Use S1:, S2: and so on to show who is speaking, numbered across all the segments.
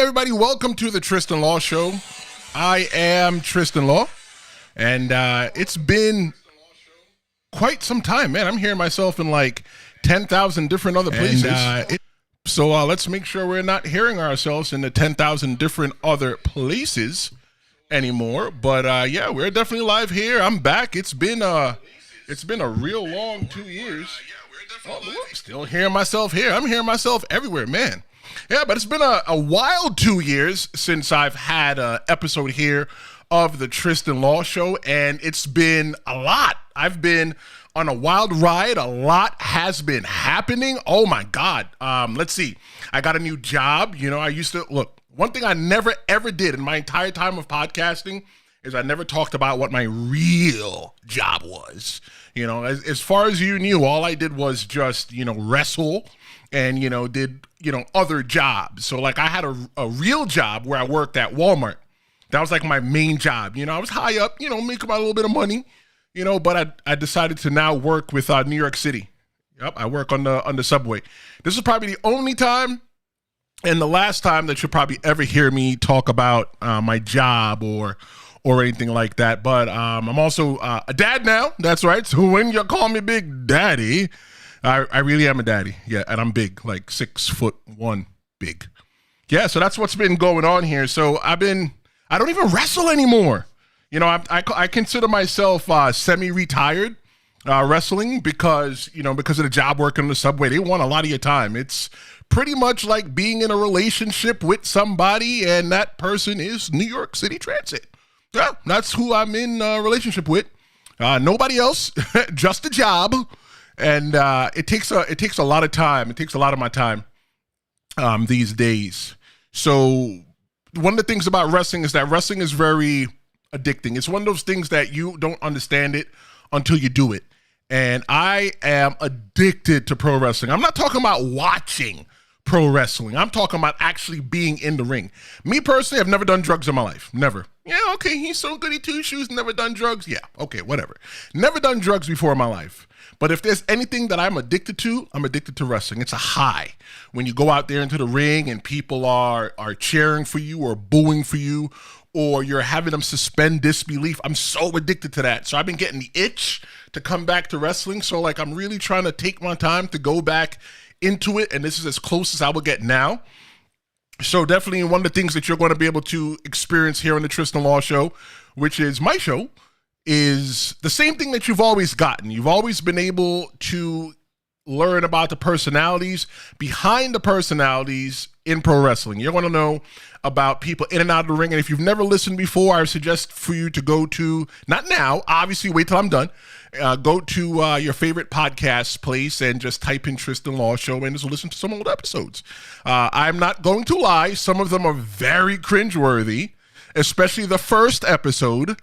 S1: everybody. Welcome to the Tristen Law Show. I am Tristen Law, and it's been quite some time, man. I'm hearing myself in like 10,000 different other places. So let's make sure we're not hearing ourselves in the 10,000 different other places anymore. But yeah, we're definitely live here. I'm back. It's been a real long 2 years. Still hearing myself here. I'm hearing myself everywhere, man. Yeah, but it's been a wild 2 years since I've had an episode here of the Tristen Law Show, and it's been a lot. I've been on a wild ride. A lot has been happening. Oh my God. Let's see. I got a new job. You know, I used to look. One thing I never ever did in my entire time of podcasting is I never talked about what my real job was. You know, as far as you knew, all I did was just, wrestle and, did, other jobs. So like I had a real job where I worked at Walmart. That was like my main job. I was high up, make about a little bit of money, but I decided to now work with New York City. Yep, I work on the subway. This is probably the only time and the last time that you'll probably ever hear me talk about my job or anything like that. But I'm also a dad now. That's right. So when you call me Big Daddy, I really am a daddy. Yeah, and I'm big, like 6'1", big. Yeah, so that's what's been going on here. So I don't even wrestle anymore. I consider myself semi-retired wrestling because of the job working on the subway. They want a lot of your time. It's pretty much like being in a relationship with somebody and that person is New York City Transit. Yeah, that's who I'm in a relationship with. Nobody else, just a job. And it takes a lot of time. It takes a lot of my time these days. So one of the things about wrestling is that wrestling is very addicting. It's one of those things that you don't understand it until you do it. And I am addicted to pro wrestling. I'm not talking about watching pro wrestling. I'm talking about actually being in the ring. Me personally, I've never done drugs in my life. Never. Yeah, okay, he's so goody two shoes, never done drugs. Yeah, okay, whatever. Never done drugs before in my life. But if there's anything that I'm addicted to wrestling. It's a high. When you go out there into the ring and people are cheering for you or booing for you, or you're having them suspend disbelief. I'm so addicted to that. So I've been getting the itch to come back to wrestling. So like I'm really trying to take my time to go back into it, and this is as close as I will get now. So definitely one of the things that you're going to be able to experience here on the Tristen Law Show, which is my show, is the same thing that you've always gotten. You've always been able to learn about the personalities behind the personalities in pro wrestling. You're going to know about people in and out of the ring. And if you've never listened before, I suggest for you to go to, not now, obviously wait till I'm done, go to your favorite podcast place and just type in Tristen Law Show and just listen to some old episodes. I'm not going to lie. Some of them are very cringeworthy, especially the first episode.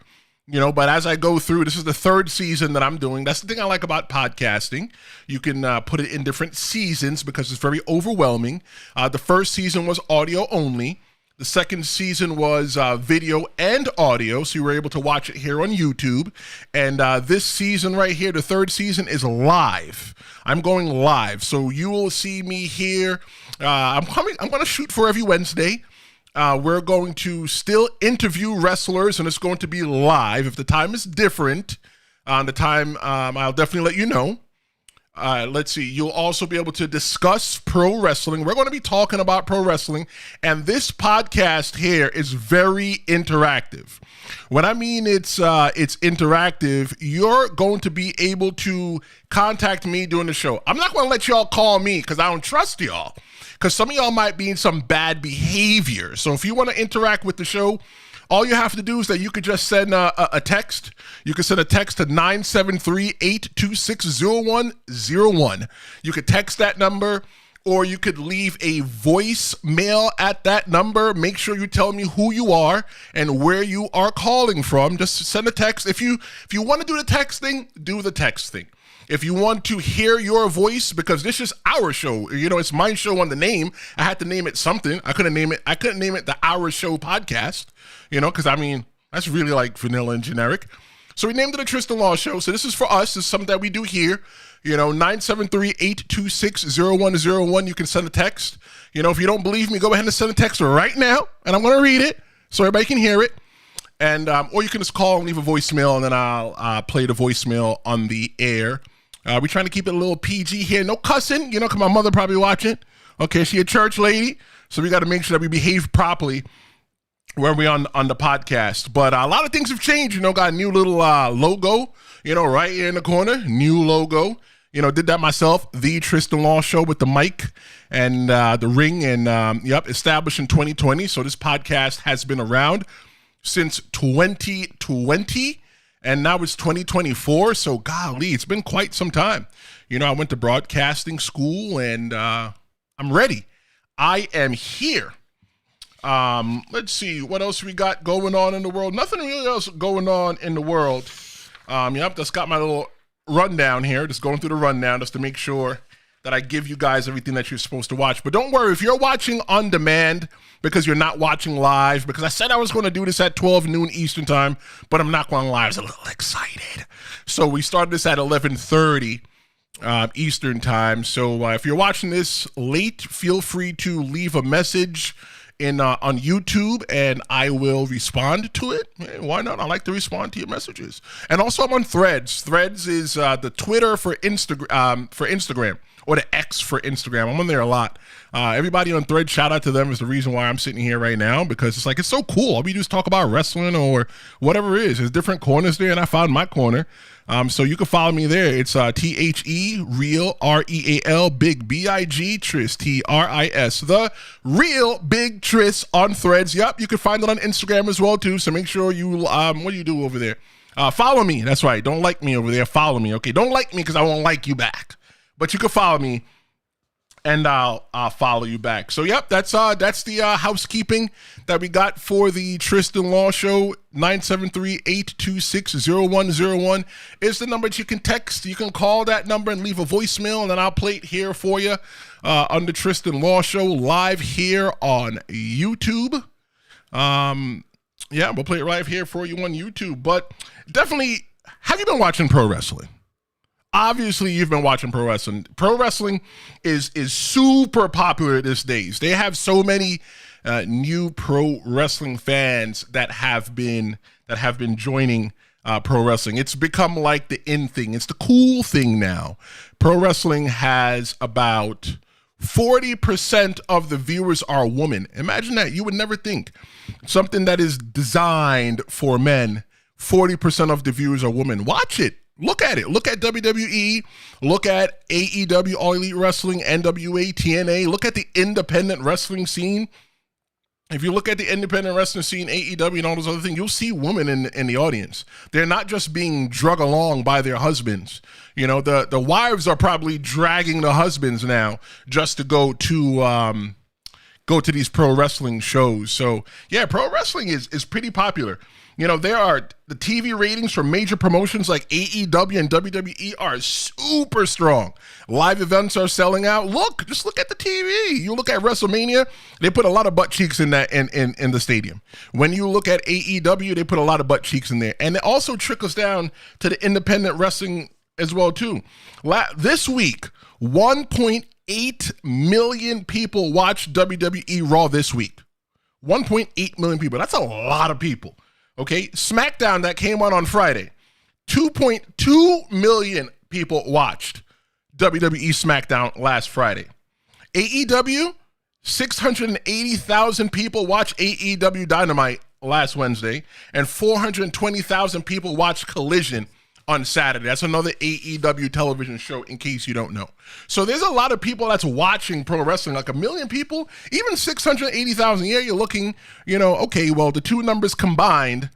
S1: But as I go through, this is the third season that I'm doing. That's the thing I like about podcasting. You can put it in different seasons because it's very overwhelming. The first season was audio only. The second season was video and audio, so you were able to watch it here on YouTube. And this season right here, the third season, is live. I'm going live, so you will see me here. I'm going to shoot for every Wednesday. We're going to still interview wrestlers, and it's going to be live. If the time is different, I'll definitely let you know. Let's see. You'll also be able to discuss pro wrestling. We're going to be talking about pro wrestling, and this podcast here is very interactive. When I mean it's interactive, you're going to be able to contact me during the show. I'm not going to let y'all call me because I don't trust y'all. Because some of y'all might be in some bad behavior. So if you want to interact with the show, all you have to do is that you could just send a text. You can send a text to 973-826-0101. You could text that number, or you could leave a voicemail at that number. Make sure you tell me who you are and where you are calling from. Just send a text. If you want to do the text thing, do the text thing. If you want to hear your voice, because this is our show, it's my show on the name. I had to name it something. I couldn't name it the Our Show podcast, because that's really like vanilla and generic. So we named it a Tristen Law Show. So this is for us. This is something that we do here. 973-826-0101. You can send a text. If you don't believe me, go ahead and send a text right now, and I'm going to read it so everybody can hear it. And or you can just call and leave a voicemail, and then I'll play the voicemail on the air. We're trying to keep it a little PG here. No cussing, because my mother probably watching. Okay, she a church lady, so we got to make sure that we behave properly where we on the podcast. But a lot of things have changed. Got a new little logo, right here in the corner. New logo. Did that myself. The Tristen Law Show with the mic and the ring. And, established in 2020. So this podcast has been around since 2020. And now it's 2024. So, golly, it's been quite some time. I went to broadcasting school, and I'm ready. I am here. Let's see what else we got going on in the world. Nothing really else going on in the world. Just got my little rundown here. Just going through the rundown just to make sure that I give you guys everything that you're supposed to watch. But don't worry, if you're watching on demand because you're not watching live, because I said I was going to do this at 12 noon Eastern time, but I'm not going live. I was a little excited. So we started this at 11:30 Eastern time. So if you're watching this late, feel free to leave a message on YouTube, and I will respond to it. Hey, why not? I like to respond to your messages. And also, I'm on Threads. Threads is the Twitter for Instagram, or the X for Instagram. I'm on there a lot. Everybody on Threads, shout out to them, is the reason why I'm sitting here right now, because it's so cool. All we do is talk about wrestling or whatever it is. There's different corners there, and I found my corner. So you can follow me there. It's THE Real REAL Big BIG Tris TRIS, the Real Big Tris on Threads. Yep, you can find it on Instagram as well too. So make sure you what do you do over there? Follow me. That's right. Don't like me over there. Follow me. Okay, don't like me because I won't like you back. But you can follow me, and I'll follow you back. So, yep, that's the housekeeping that we got for the Tristen Law Show. 973-826-0101 is the number that you can text. You can call that number and leave a voicemail, and then I'll play it here for you on the Tristen Law Show live here on YouTube. We'll play it live here for you on YouTube. But definitely, have you been watching pro wrestling? Obviously, you've been watching pro wrestling. Pro wrestling is super popular these days. They have so many new pro wrestling fans that have been joining pro wrestling. It's become like the in thing. It's the cool thing now. Pro wrestling has about 40% of the viewers are women. Imagine that. You would never think something that is designed for men. 40% of the viewers are women. Watch it. Look at it. Look at WWE. Look at AEW, All Elite Wrestling, NWA, TNA. Look at the independent wrestling scene. If you look at the independent wrestling scene, AEW and all those other things, you'll see women in the audience. They're not just being drug along by their husbands. The wives are probably dragging the husbands now just to go to these pro wrestling shows. So, yeah, pro wrestling is pretty popular. There are the TV ratings for major promotions like AEW and WWE are super strong. Live events are selling out. Just look at the TV. You look at WrestleMania, they put a lot of butt cheeks in that in the stadium. When you look at AEW, they put a lot of butt cheeks in there. And it also trickles down to the independent wrestling as well, too. This week, 1.8 million people watched WWE Raw this week. 1.8 million people. That's a lot of people. Okay, SmackDown that came on Friday, 2.2 million people watched WWE SmackDown last Friday. AEW, 680,000 people watched AEW Dynamite last Wednesday, and 420,000 people watched Collision on Saturday. That's another AEW television show, in case you don't know. So there's a lot of people that's watching pro wrestling, like 1 million people, even 680,000. Yeah, you're looking, okay, well, the two numbers combined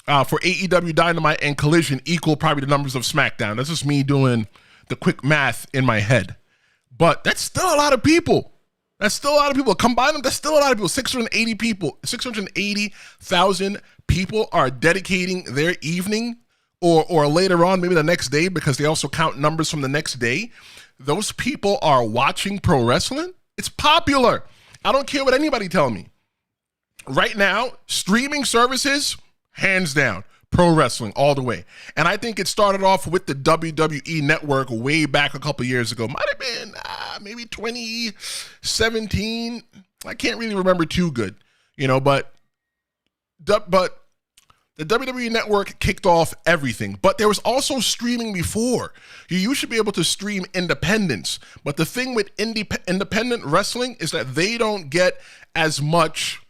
S1: for AEW Dynamite and Collision equal probably the numbers of SmackDown. That's just me doing the quick math in my head. But that's still a lot of people. Combine them, that's still a lot of people. 680,000 people are dedicating their evening or later on, maybe the next day, because they also count numbers from the next day. Those people are watching pro wrestling. It's popular. I don't care what anybody tell me. Right now, streaming services, hands down. pro wrestling all the way. And I think it started off with the WWE network way back a couple years ago. Might have been maybe 2017. I can't really remember too good, but the WWE network kicked off everything. But there was also streaming before. You should be able to stream independents. But the thing with independent wrestling is that they don't get as much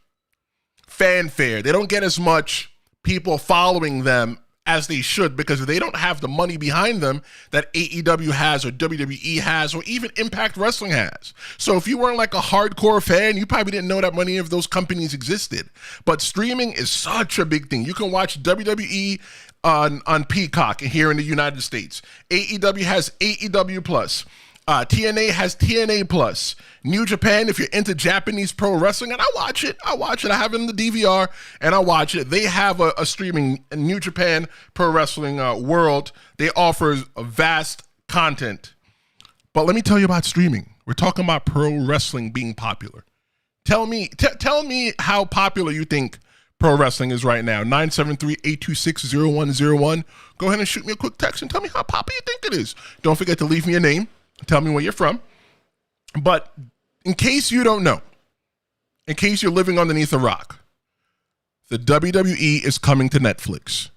S1: fanfare. They don't get as much people following them as they should, because they don't have the money behind them that AEW has or WWE has or even Impact Wrestling has. So if you weren't like a hardcore fan, you probably didn't know that many of those companies existed. But streaming is such a big thing. You can watch WWE on Peacock here in the United States. AEW has AEW Plus. TNA has TNA Plus. New Japan, if you're into Japanese pro wrestling, and I watch it. I have it in the DVR, and I watch it. They have a streaming New Japan Pro Wrestling World. They offer vast content. But let me tell you about streaming. We're talking about pro wrestling being popular. Tell me how popular you think pro wrestling is right now. 973-826-0101. Go ahead and shoot me a quick text and tell me how popular you think it is. Don't forget to leave me a name. Tell me where you're from. But in case you don't know, in case you're living underneath a rock, the WWE is coming to Netflix.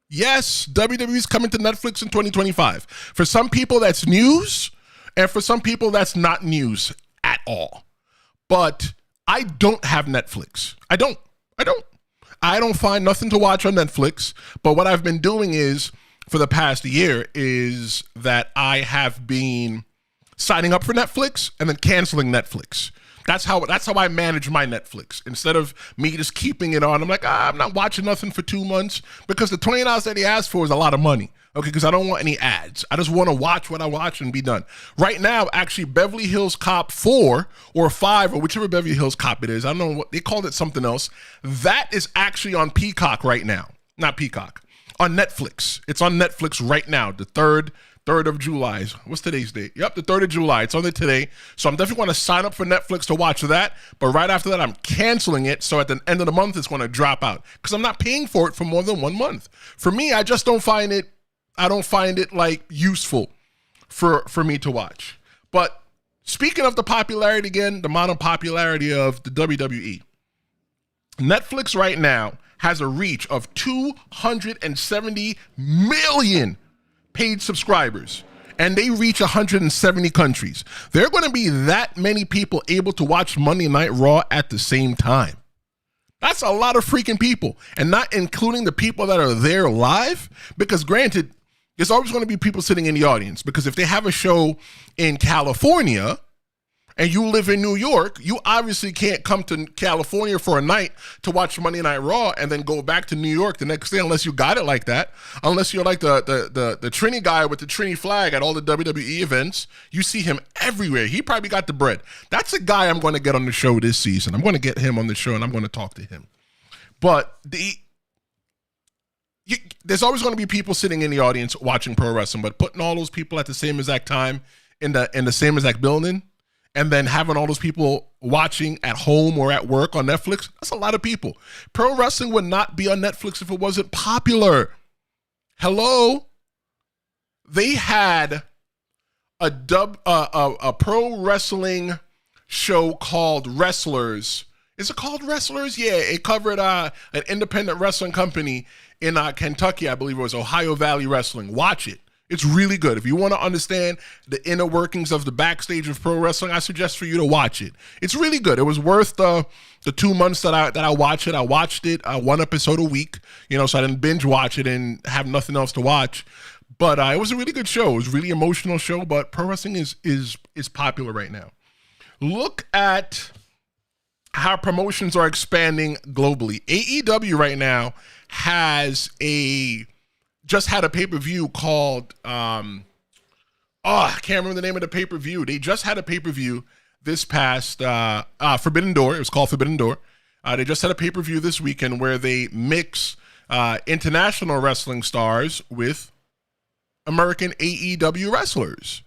S1: Yes, WWE is coming to Netflix in 2025. For some people, that's news. And for some people, that's not news at all. But I don't have Netflix. I don't find nothing to watch on Netflix. But what I've been doing is, for the past year, is that I have been signing up for Netflix and then canceling Netflix. That's how I manage my Netflix. Instead of me just keeping it on, I'm like, I'm not watching nothing for 2 months, because the $20 that he asked for is a lot of money. Okay, because I don't want any ads. I just want to watch what I watch and be done. Right now, actually, Beverly Hills Cop 4 or 5, or whichever Beverly Hills Cop it is, I don't know what they called it, something else. That is actually on Peacock right now. Not Peacock. On Netflix. It's on Netflix right now, the 3rd of July. What's today's date? Yep, the 3rd of July. It's on there today. So I'm definitely going to sign up for Netflix to watch that. But right after that, I'm canceling it. So at the end of the month, it's going to drop out, because I'm not paying for it for more than 1 month. For me, I just don't find it, like useful for me to watch. But speaking of the popularity again, the amount of popularity of the WWE, Netflix right now has a reach of 270 million paid subscribers, and they reach 170 countries. There are going to be that many people able to watch Monday Night Raw at the same time. That's a lot of freaking people, and not including the people that are there live, because granted, there's always going to be people sitting in the audience, because if they have a show in California and you live in New York, you obviously can't come to California for a night to watch Monday Night Raw and then go back to New York the next day, unless you got it like that. Unless you're like the Trini guy with the Trini flag at all the WWE events. You see him everywhere. He probably got the bread. That's a guy I'm going to get on the show this season. I'm going to get him on the show, and I'm going to talk to him. But there's always going to be people sitting in the audience watching pro wrestling, but putting all those people at the same exact time in the same exact building, and then having all those people watching at home or at work on Netflix, that's a lot of people. Pro wrestling would not be on Netflix if it wasn't popular. Hello? They had a pro wrestling show called Wrestlers. Is it called Wrestlers? Yeah, it covered an independent wrestling company in Kentucky, I believe it was, Ohio Valley Wrestling. Watch it. It's really good. If you want to understand the inner workings of the backstage of pro wrestling, I suggest for you to watch it. It's really good. It was worth the 2 months that I watched it. I watched it 1 episode a week, so I didn't binge watch it and have nothing else to watch. But it was a really good show. It was a really emotional show, but pro wrestling is popular right now. Look at how promotions are expanding globally. AEW right now just had a pay-per-view called, I can't remember the name of the pay-per-view. They just had a pay-per-view this past Forbidden Door. It was called Forbidden Door. They just had a pay-per-view this weekend where they mix international wrestling stars with American AEW wrestlers.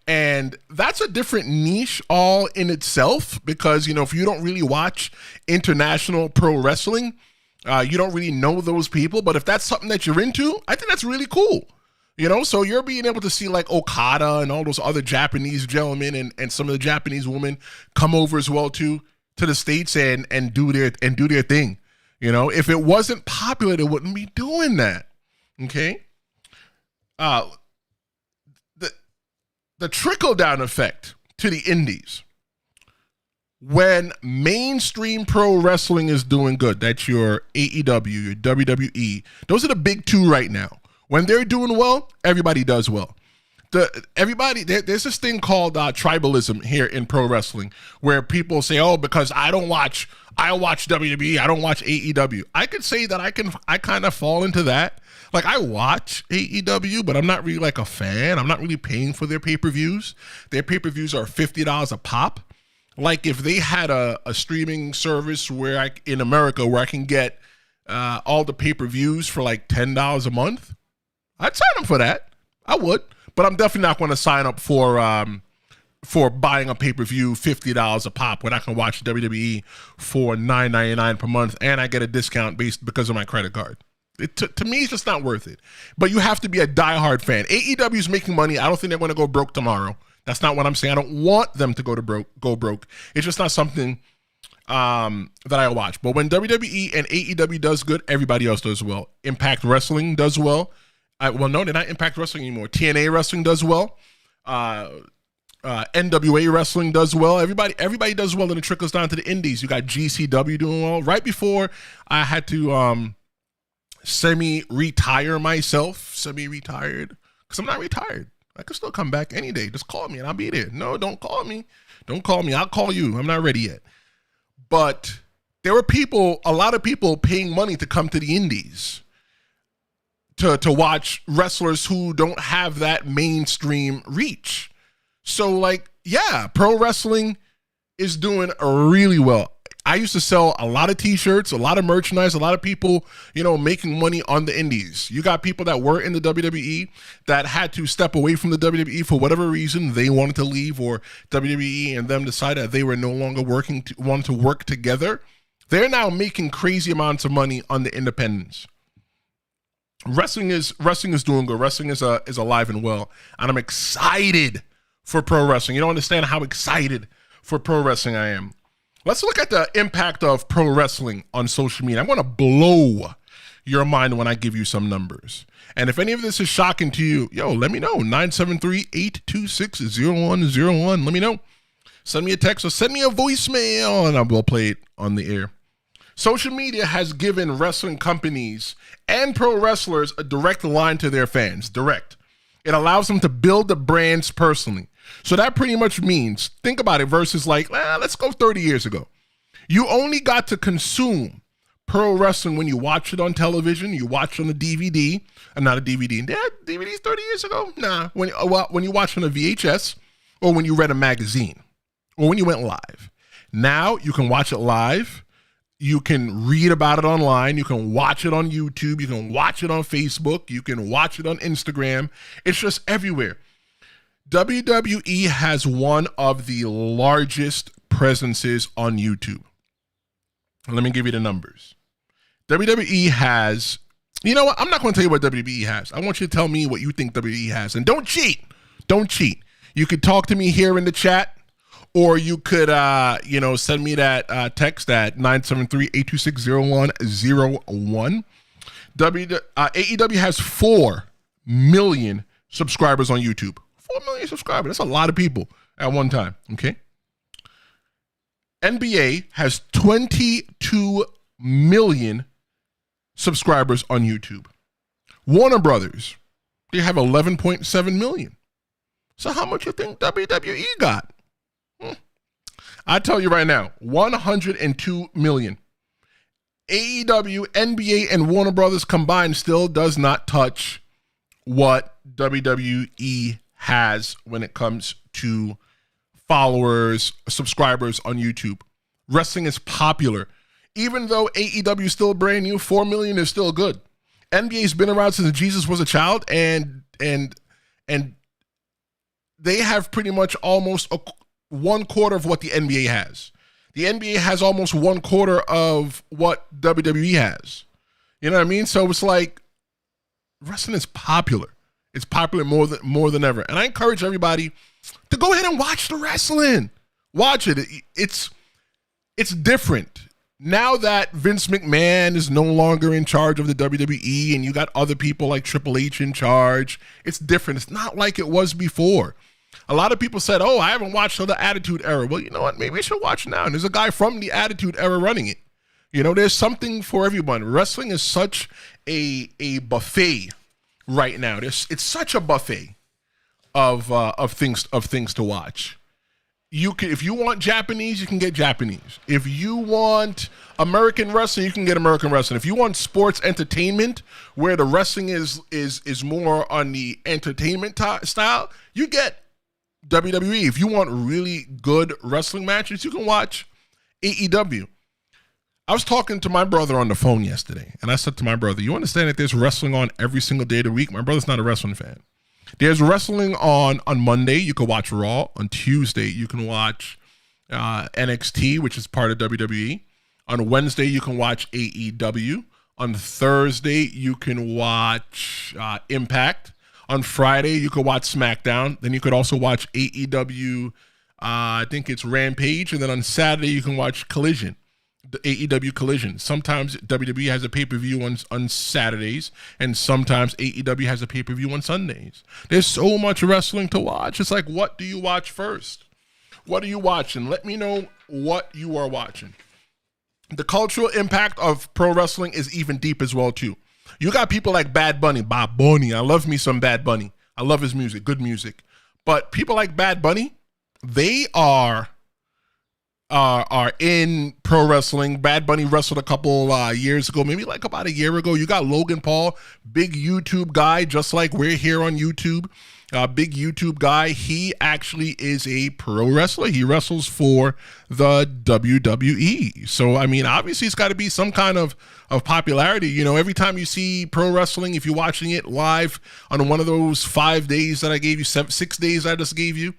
S1: And that's a different niche all in itself, because, if you don't really watch international pro wrestling, You don't really know those people, but if that's something that you're into, I think that's really cool. So you're being able to see like Okada and all those other Japanese gentlemen and some of the Japanese women come over as well too to the States and do their thing. If it wasn't popular, they wouldn't be doing that. Okay. The trickle down effect to the indies. When mainstream pro wrestling is doing good, that's your AEW, your WWE. Those are the big two right now. When they're doing well, everybody does well. There's this thing called tribalism here in pro wrestling, where people say, "Oh, because I watch WWE, I don't watch AEW." I could say that I kind of fall into that. Like, I watch AEW, but I'm not really like a fan. I'm not really paying for their pay-per-views. Their pay-per-views are $50 a pop. Like, if they had a streaming service in America where I can get all the pay-per-views for like $10 a month, I'd sign up for that. I would, but I'm definitely not going to sign up for buying a pay-per-view $50 a pop when I can watch WWE for $9.99 per month and I get a discount because of my credit card. To me, it's just not worth it. But you have to be a diehard fan. AEW is making money. I don't think they're going to go broke tomorrow. That's not what I'm saying. I don't want them to go broke. It's just not something that I watch. But when WWE and AEW does good, everybody else does well. Impact Wrestling does well. No, they're not Impact Wrestling anymore. TNA Wrestling does well. NWA Wrestling does well. Everybody does well, and it trickles down to the indies. You got GCW doing well. Right before I had to semi-retired, because I'm not retired. I can still come back any day. Just call me and I'll be there. No, don't call me. I'll call you. I'm not ready yet. But there were a lot of people paying money to come to the indies to watch wrestlers who don't have that mainstream reach. So, like, yeah, pro wrestling is doing really well. I used to sell a lot of t-shirts, a lot of merchandise, a lot of people, making money on the indies. You got people that were in the WWE that had to step away from the WWE for whatever reason. They wanted to leave, or WWE and them decided that they were no longer wanted to work together. They're now making crazy amounts of money on the independents. Wrestling is doing good. Wrestling is alive and well, and I'm excited for pro wrestling. You don't understand how excited for pro wrestling I am. Let's look at the impact of pro wrestling on social media. I'm going to blow your mind when I give you some numbers. And if any of this is shocking to you, let me know. 973-826-0101. Let me know. Send me a text or send me a voicemail, and I will play it on the air. Social media has given wrestling companies and pro wrestlers a direct line to their fans. Direct. It allows them to build the brands personally. So that pretty much means, think about it, versus like, let's go 30 years ago. You only got to consume pro wrestling when you watch it on television, you watch it on a DVD, not a DVD. Yeah, DVDs 30 years ago? Nah. When you watch on a VHS, or when you read a magazine, or when you went live. Now you can watch it live. You can read about it online. You can watch it on YouTube. You can watch it on Facebook. You can watch it on Instagram. It's just everywhere. WWE has one of the largest presences on YouTube. Let me give you the numbers. WWE has, you know what? I'm not going to tell you what WWE has. I want you to tell me what you think WWE has. And don't cheat. Don't cheat. You could talk to me here in the chat. Or you could, send me that text at 973-826-0101. AEW has 4 million subscribers on YouTube. 4 million subscribers. That's a lot of people at one time, okay? NBA has 22 million subscribers on YouTube. Warner Brothers, they have 11.7 million. So how much you think WWE got? I tell you right now, 102 million. AEW, NBA, and Warner Brothers combined still does not touch what WWE has when it comes to followers, subscribers on YouTube. Wrestling is popular. Even though AEW is still brand new, 4 million is still good. NBA's been around since Jesus was a child, and they have pretty much almost 1/4 of what the NBA has. The NBA has almost 1/4 of what WWE has. You know what I mean? So it's like wrestling is popular. It's popular more than ever. And I encourage everybody to go ahead and watch the wrestling. Watch it. It's different. Now that Vince McMahon is no longer in charge of the WWE and you got other people like Triple H in charge, it's different. It's not like it was before. A lot of people said, oh, I haven't watched the Attitude Era. Well, you know what? Maybe I should watch now. And there's a guy from the Attitude Era running it. You know, there's something for everyone. Wrestling is such a buffet right now. It's such a buffet of things to watch. If you want Japanese, you can get Japanese. If you want American wrestling, you can get American wrestling. If you want sports entertainment, where the wrestling is more on the entertainment style, you get WWE. If you want really good wrestling matches, you can watch AEW. I was talking to my brother on the phone yesterday, and I said to my brother, you understand that there's wrestling on every single day of the week? My brother's not a wrestling fan. There's wrestling on Monday. You can watch Raw. On Tuesday, you can watch NXT, which is part of WWE. On Wednesday, you can watch AEW. On Thursday, you can watch Impact. On Friday, you could watch SmackDown. Then you could also watch AEW, I think it's Rampage. And then on Saturday, you can watch Collision. The AEW Collision. Sometimes WWE has a pay-per-view on Saturdays, and sometimes AEW has a pay-per-view on Sundays. There's so much wrestling to watch. It's like, what do you watch first? What are you watching? Let me know what you are watching. The cultural impact of pro wrestling is even deep as well, too. You got people like Bad Bunny. Bob Bunny. I love me some Bad Bunny. I love his music. Good music. But people like Bad Bunny, they are in pro wrestling. Bad Bunny wrestled a couple years ago, maybe like about a year ago. You got Logan Paul, big YouTube guy, just like we're here on YouTube. Big YouTube guy. He actually is a pro wrestler. He wrestles for the WWE. So, I mean, obviously it's got to be some kind of popularity. You know, every time you see pro wrestling, if you're watching it live on one of those 5 days that I gave you, 6 days I just gave you,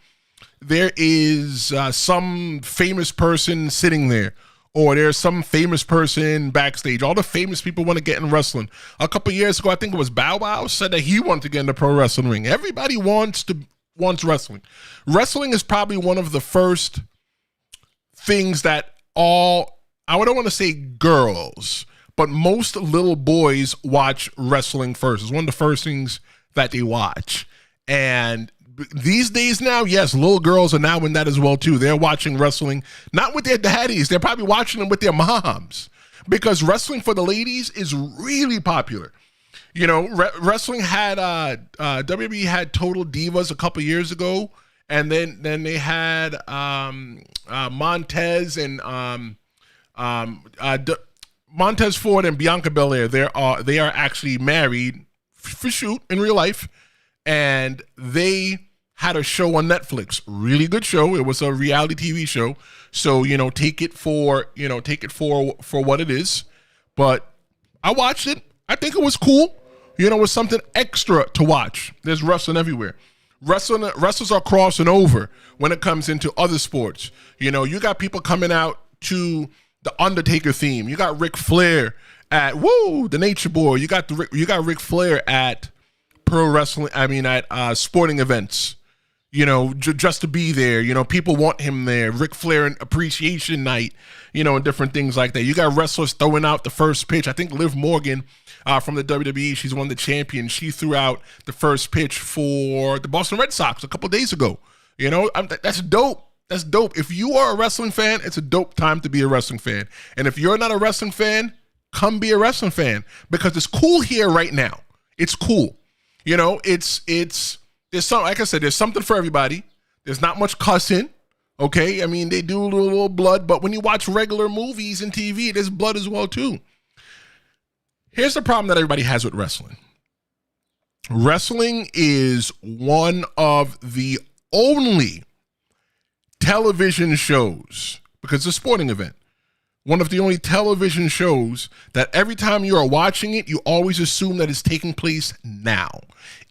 S1: there is some famous person sitting there, or there's some famous person backstage. All the famous people want to get in wrestling. A couple years ago, I think it was Bow Wow said that he wanted to get in the pro wrestling ring. Everybody wants wrestling. Wrestling is probably one of the first things that I don't want to say girls, but most little boys watch wrestling first. It's one of the first things that they watch. And these days now, yes, little girls are now in that as well too. They're watching wrestling, not with their daddies. They're probably watching them with their moms, because wrestling for the ladies is really popular. You know, wrestling had WWE had Total Divas a couple years ago, and then they had Montez and Montez Ford and Bianca Belair. They are actually married for shoot in real life. And they had a show on Netflix, really good show. It was a reality TV show. So, you know, take it for what it is. But I watched it. I think it was cool. You know, it was something extra to watch. There's wrestling everywhere. Wrestlers are crossing over when it comes into other sports. You know, you got people coming out to the Undertaker theme. You got Ric Flair at the Nature Boy. You got Ric Flair at pro wrestling, at sporting events, you know, just to be there. You know, people want him there. Ric Flair and Appreciation Night, you know, and different things like that. You got wrestlers throwing out the first pitch. I think Liv Morgan from the WWE, she's one of the champions. She threw out the first pitch for the Boston Red Sox a couple days ago. You know, that's dope. That's dope. If you are a wrestling fan, it's a dope time to be a wrestling fan. And if you're not a wrestling fan, come be a wrestling fan, because it's cool here right now. It's cool. You know, there's some, like I said, there's something for everybody. There's not much cussing, okay? I mean, they do a little blood, but when you watch regular movies and TV, there's blood as well, too. Here's the problem that everybody has with wrestling. Wrestling is one of the only television shows, because it's a sporting event, one of the only television shows that every time you are watching it, you always assume that it's taking place now.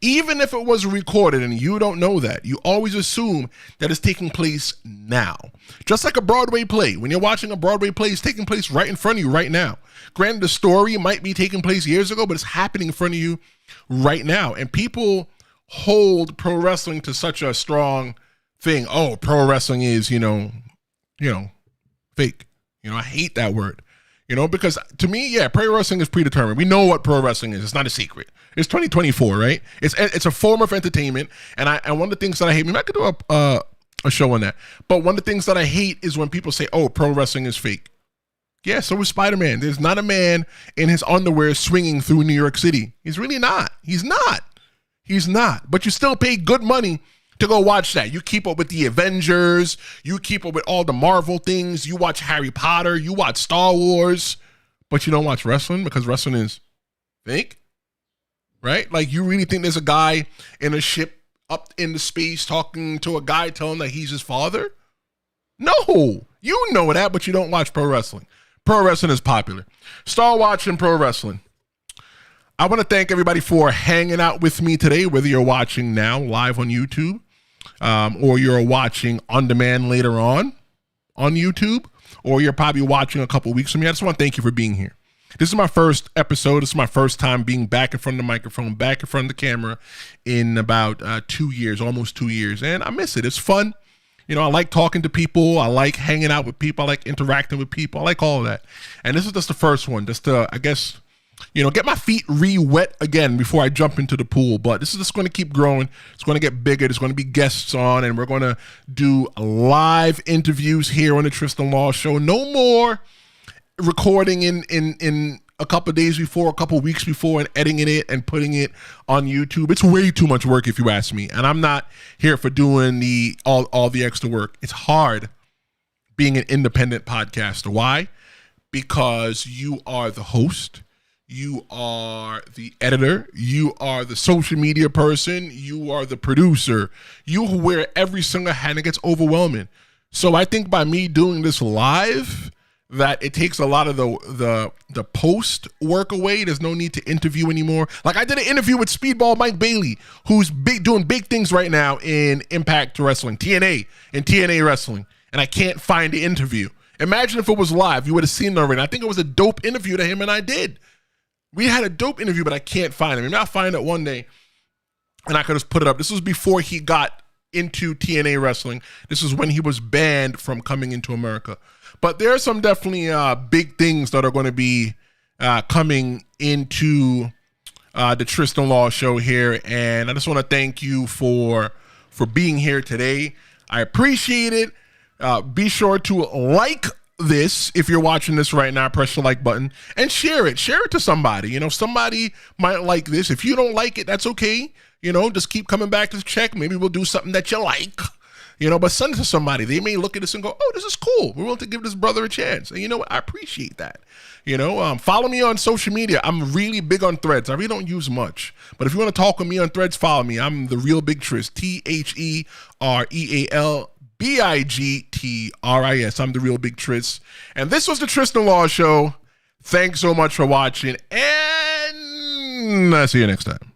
S1: Even if it was recorded and you don't know that, you always assume that it's taking place now. Just like a Broadway play. When you're watching a Broadway play, it's taking place right in front of you right now. Granted, the story might be taking place years ago, but it's happening in front of you right now. And people hold pro wrestling to such a strong thing. Oh, pro wrestling is, fake. I hate that word, because to me, yeah, pro wrestling is predetermined. We know what pro wrestling is. It's not a secret. It's 2024, right? It's a form of entertainment. And one of the things that I hate, maybe I could do a show on that. But one of the things that I hate is when people say, oh, pro wrestling is fake. Yeah, so is Spider-Man. There's not a man in his underwear swinging through New York City. He's really not. He's not. But you still pay good money to go watch that. You keep up with the Avengers. You keep up with all the Marvel things. You watch Harry Potter. You watch Star Wars. But you don't watch wrestling because wrestling is fake, right? Like, you really think there's a guy in a ship up into space talking to a guy telling him that he's his father? No. You know that, but you don't watch pro wrestling. Pro wrestling is popular. Start watching pro wrestling. I want to thank everybody for hanging out with me today, whether you're watching now live on YouTube or you're watching on demand later on YouTube, or you're probably watching a couple weeks from me. I just want to thank you for being here. This is my first episode. This is my first time being back in front of the microphone, back in front of the camera in about 2 years, almost 2 years. And I miss it. It's fun. I like talking to people. I like hanging out with people. I like interacting with people. I like all of that. And this is just the first one, just to, I guess, get my feet re-wet again before I jump into the pool. But this is just going to keep growing. It's going to get bigger. There's going to be guests on, and we're going to do live interviews here on the Tristen Law Show. No more recording in a couple of days before, a couple of weeks before, and editing it and putting it on YouTube. It's way too much work if you ask me. And I'm not here for doing all the extra work. It's hard being an independent podcaster. Why? Because you are the host. You are the editor. You are the social media person. You are the producer. You wear every single hat, and it gets overwhelming. So I think by me doing this live, that it takes a lot of the post work away. There's no need to interview anymore. Like, I did an interview with Speedball Mike Bailey, who's doing big things right now in Impact Wrestling, TNA Wrestling, and I can't find the interview. Imagine if it was live. You would have seen it already. I think it was a dope interview that him and I did. We had a dope interview, but I can't find it. Maybe I'll find it one day, and I could just put it up. This was before he got into TNA Wrestling. This is when he was banned from coming into America. But there are some definitely big things that are going to be coming into the Tristen Law Show here. And I just want to thank you for being here today. I appreciate it. Be sure to like this if you're watching this right now. Press the like button and share it. Share it to somebody. Somebody might like this. If you don't like it, that's okay. Just keep coming back to check. Maybe we'll do something that you like. But send it to somebody. They may look at this and go, oh, this is cool. We're willing to give this brother a chance. And you know what? I appreciate that. Follow me on social media. I'm really big on Threads. I really don't use much. But if you want to talk with me on Threads, follow me. I'm the Real Big Tris. TheRealBigTris. I'm the Real Big Tris. And this was the Tristen Law Show. Thanks so much for watching. And I'll see you next time.